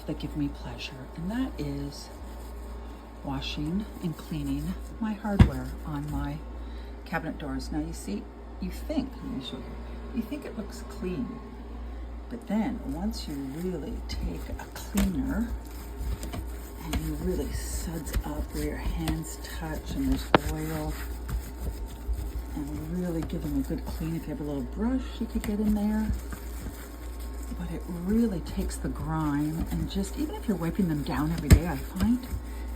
that give me pleasure, and that is washing and cleaning my hardware on my cabinet doors. Now you see, you think it looks clean, but then once you really take a cleaner and you really suds up where your hands touch and there's oil, and really give them a good clean. If you have a little brush, you could get in there. But it really takes the grime, and just, even if you're wiping them down every day, I find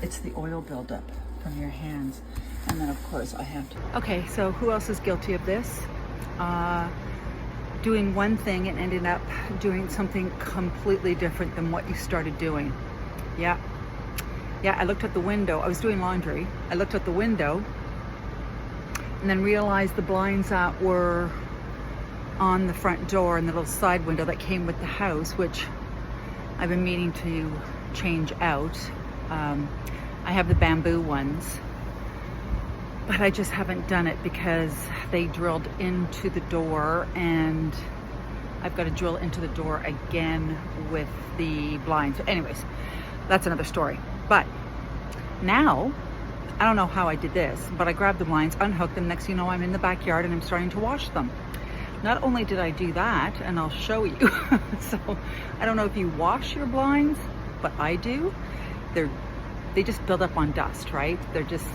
it's the oil buildup from your hands. And then of course I have to. Okay, so who else is guilty of this? Doing one thing and ending up doing something completely different than what you started doing. Yeah, I looked at the window. I was doing laundry. I looked at the window and then realized the blinds that were on the front door and the little side window that came with the house, which I've been meaning to change out. I have the bamboo ones, but I just haven't done it because they drilled into the door, and I've got to drill into the door again with the blinds. Anyways, that's another story. But now, I don't know how I did this, but I grabbed the blinds, unhooked them. Next thing you know, I'm in the backyard and I'm starting to wash them. Not only did I do that, and I'll show you. So I don't know if you wash your blinds, but I do. They just build up on dust, right? They're just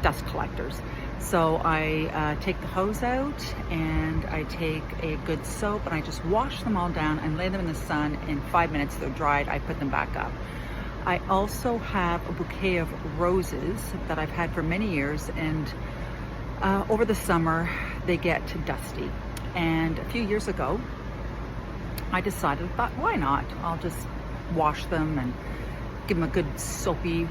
dust collectors. So I take the hose out and I take a good soap and I just wash them all down and lay them in the sun. In 5 minutes, they're dried. I put them back up. I also have a bouquet of roses that I've had for many years, and over the summer they get dusty. And a few years ago, I thought, why not? I'll just wash them and give them a good soapy,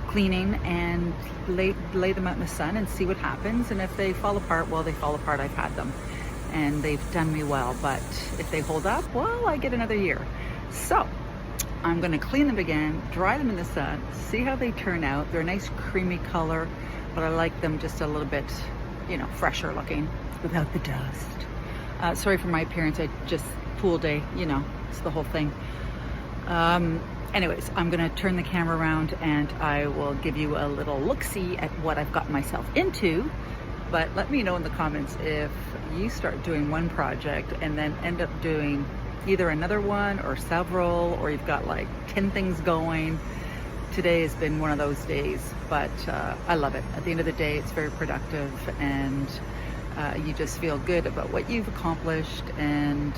cleaning, and lay them out in the sun and see what happens. And if they fall apart, well, they fall apart. I've had them and they've done me well. But if they hold up, well, I get another year. So I'm going to clean them again, dry them in the sun, see how they turn out. They're a nice creamy color, but I like them just a little bit, fresher looking without the dust. Sorry for my appearance. I just pool day, it's the whole thing. Anyways, I'm going to turn the camera around and I will give you a little look-see at what I've gotten myself into. But let me know in the comments if you start doing one project and then end up doing either another one or several, or you've got like 10 things going. Today has been one of those days, but I love it. At the end of the day, it's very productive, and you just feel good about what you've accomplished, and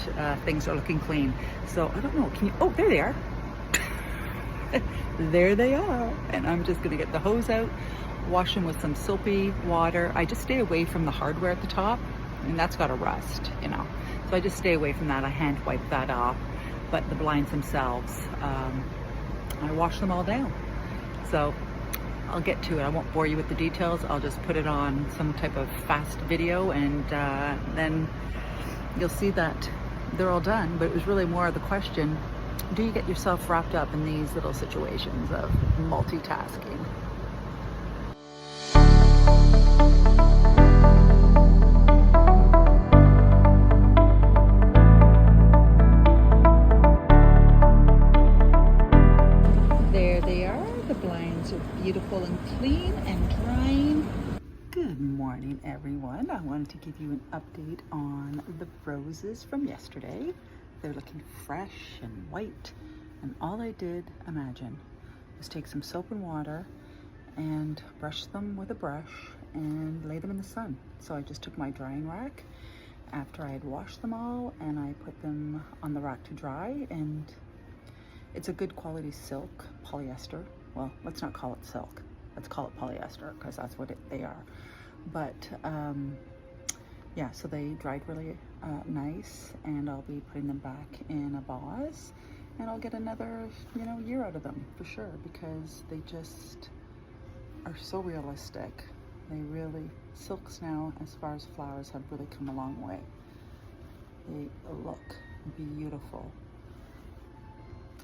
things are looking clean. So I don't know, oh, there they are. There they are. And I'm just gonna get the hose out, wash them with some soapy water. I just stay away from the hardware at the top, and that's got to rust, So I just stay away from that. I hand wipe that off. But the blinds themselves, I wash them all down. So I'll get to it. I won't bore you with the details. I'll just put it on some type of fast video, and then you'll see that they're all done. But it was really more of the question, do you get yourself wrapped up in these little situations of multitasking? There they are. The blinds are beautiful and clean and drying. Good morning, everyone. I wanted to give you an update on the roses from yesterday. They're looking fresh and white, and all I did, imagine, was take some soap and water and brush them with a brush and lay them in the sun. So I just took my drying rack after I had washed them all, and I put them on the rack to dry, and it's a good quality silk, polyester. Well, let's not call it silk. Let's call it polyester, because that's what they are. But yeah, so they dried really nice, and I'll be putting them back in a vase, and I'll get another, year out of them for sure, because they just are so realistic. They really, silks now, as far as flowers, have really come a long way. They look beautiful,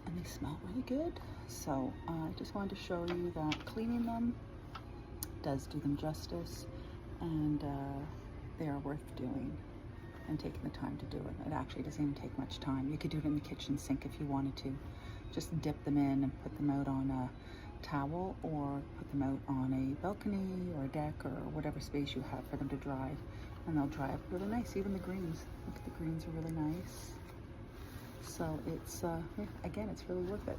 and they smell really good. So I just wanted to show you that cleaning them does do them justice, and they are worth doing. and taking the time to do it. It actually doesn't even take much time. You could do it in the kitchen sink if you wanted to. Just dip them in and put them out on a towel, or put them out on a balcony or a deck or whatever space you have for them to dry, and they'll dry up really nice. Even the greens, look, the greens are really nice. So it's yeah, again, it's really worth it.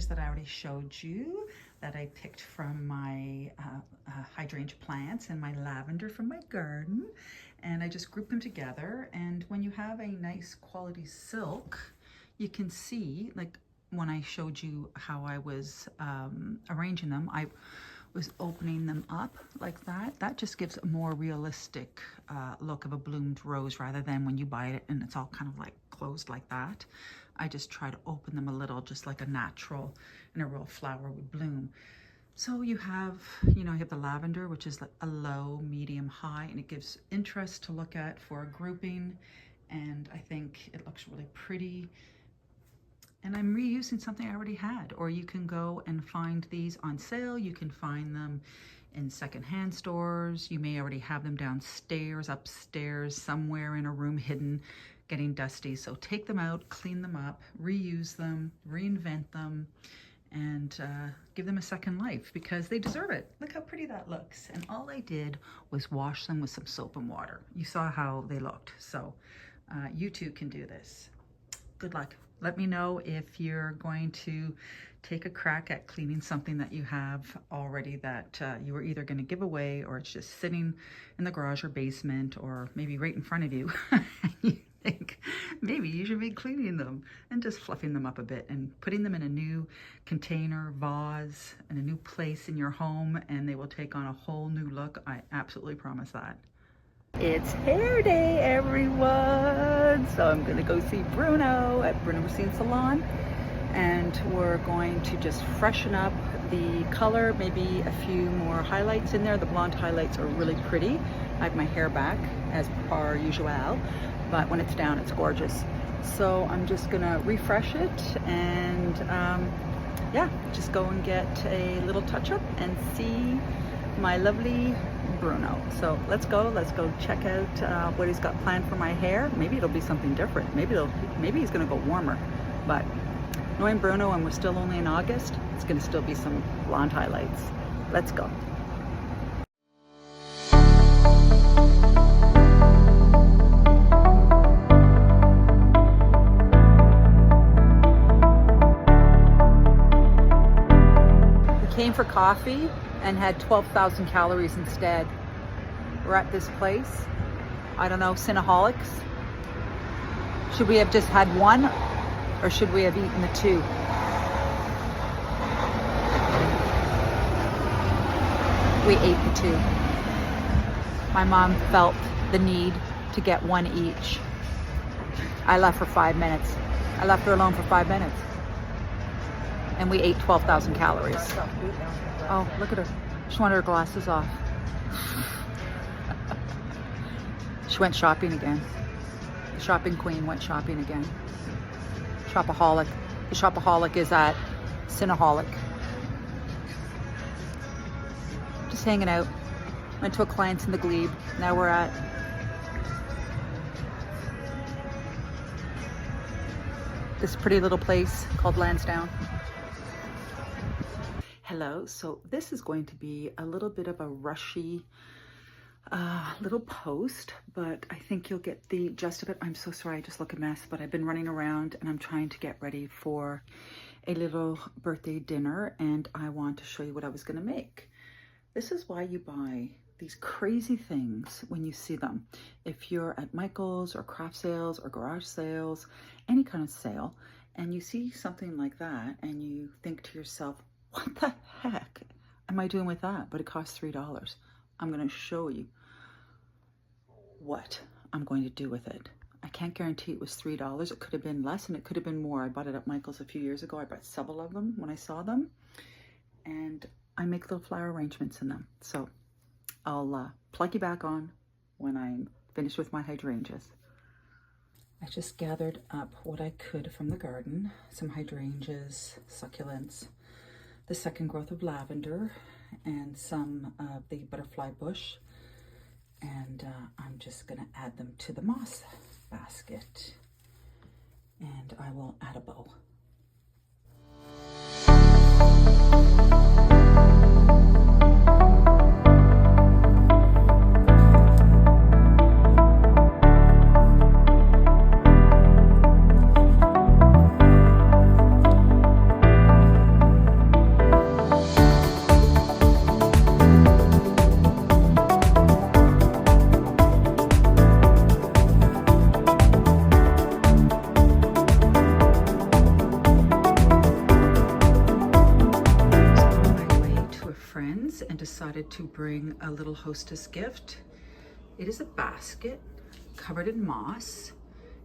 That I already showed you, that I picked from my hydrangea plants and my lavender from my garden, and I just grouped them together. And when you have a nice quality silk, you can see, like when I showed you how I was arranging them, I was opening them up like that. That just gives a more realistic look of a bloomed rose, rather than when you buy it and it's all kind of like closed like that. I just try to open them a little, just like a natural and a real flower would bloom. So you have, you know, you have the lavender, which is like a low, medium, high, and it gives interest to look at for a grouping. And I think it looks really pretty. And I'm reusing something I already had. Or you can go and find these on sale. You can find them in secondhand stores. You may already have them downstairs, upstairs, somewhere in a room hidden, getting dusty. So take them out, clean them up, reuse them, reinvent them, and give them a second life, because they deserve it. Look how pretty that looks. And all I did was wash them with some soap and water. You saw how they looked. So you too can do this. Good luck. Let me know if you're going to take a crack at cleaning something that you have already that you were either going to give away, or it's just sitting in the garage or basement, or maybe right in front of you. You think Maybe you should be cleaning them and just fluffing them up a bit and putting them in a new container, vase, and a new place in your home, and they will take on a whole new look. I absolutely promise that. It's hair day, everyone! So I'm gonna go see Bruno at Bruno Salon, and we're going to just freshen up the color, maybe a few more highlights in there. The blonde highlights are really pretty. I have my hair back as per usual, but when it's down, it's gorgeous. So I'm just gonna refresh it and yeah, just go and get a little touch up and see my lovely Bruno. So let's go check out what he's got planned for my hair. Maybe it'll be something different. Maybe he's gonna go warmer, but knowing Bruno, and we're still only in August, it's gonna still be some blonde highlights. Let's go. We came for coffee and had 12,000 calories instead. We're at this place, I don't know, Cinnaholics. Should we have just had one, or should we have eaten the two? We ate the two. My mom felt the need to get one each. I left for 5 minutes. I left her alone for 5 minutes. And we ate 12,000 calories. Oh, look at her. She wanted her glasses off. She went shopping again. The shopping queen went shopping again. Shopaholic. The shopaholic is at Cinnaholic. Just hanging out. Went to a client's in the Glebe. Now we're at this pretty little place called Lansdowne. Hello. So this is going to be a little bit of a rushy little post, but I think you'll get the gist of it. I'm so sorry, I just look a mess, but I've been running around and I'm trying to get ready for a little birthday dinner, and I want to show you what I was going to make. This is why you buy these crazy things when you see them. If you're at Michael's or craft sales or garage sales, any kind of sale, and you see something like that and you think to yourself, what the heck am I doing with that? But it costs $3. I'm going to show you what I'm going to do with it. I can't guarantee it was $3. It could have been less and it could have been more. I bought it at Michael's a few years ago. I bought several of them when I saw them, and I make little flower arrangements in them. So I'll plug you back on when I'm finished with my hydrangeas. I just gathered up what I could from the garden. Some hydrangeas, succulents, the second growth of lavender, and some of the butterfly bush. And I'm just gonna add them to the moss basket, and I will add a bow. And decided to bring a little hostess gift. It is a basket covered in moss,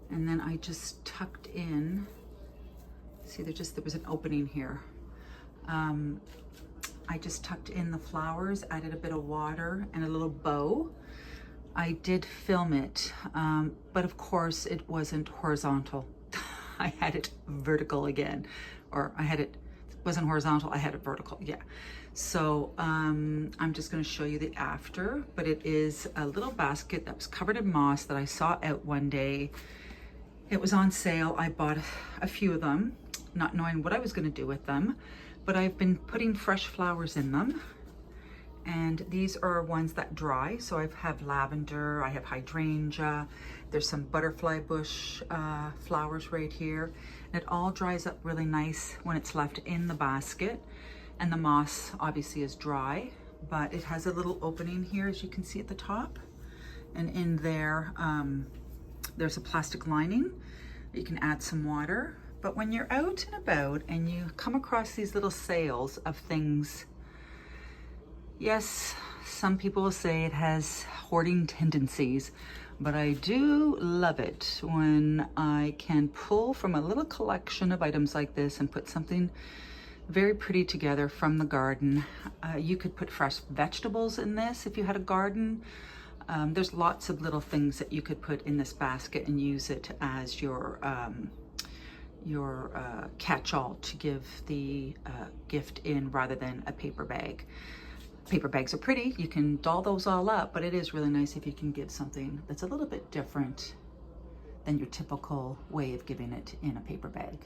and then I just tucked in, see there was an opening here. I just tucked in the flowers, added a bit of water and a little bow. I did film it, but of course it wasn't horizontal. I had it vertical again, or it wasn't horizontal, I had it vertical, yeah. So I'm just gonna show you the after, but it is a little basket that was covered in moss that I saw out one day. It was on sale. I bought a few of them, not knowing what I was gonna do with them, but I've been putting fresh flowers in them. And these are ones that dry. So I have lavender, I have hydrangea, there's some butterfly bush flowers right here. And it all dries up really nice when it's left in the basket. And the moss obviously is dry, but it has a little opening here, as you can see at the top. And in there, There's a plastic lining. You can add some water. But when you're out and about and you come across these little sales of things, yes, some people will say it has hoarding tendencies, but I do love it when I can pull from a little collection of items like this and put something very pretty together from the garden. You could put fresh vegetables in this if you had a garden. There's lots of little things that you could put in this basket and use it as your catch-all to give the gift in rather than a paper bag. Paper bags are pretty, you can doll those all up, but it is really nice if you can give something that's a little bit different than your typical way of giving it in a paper bag.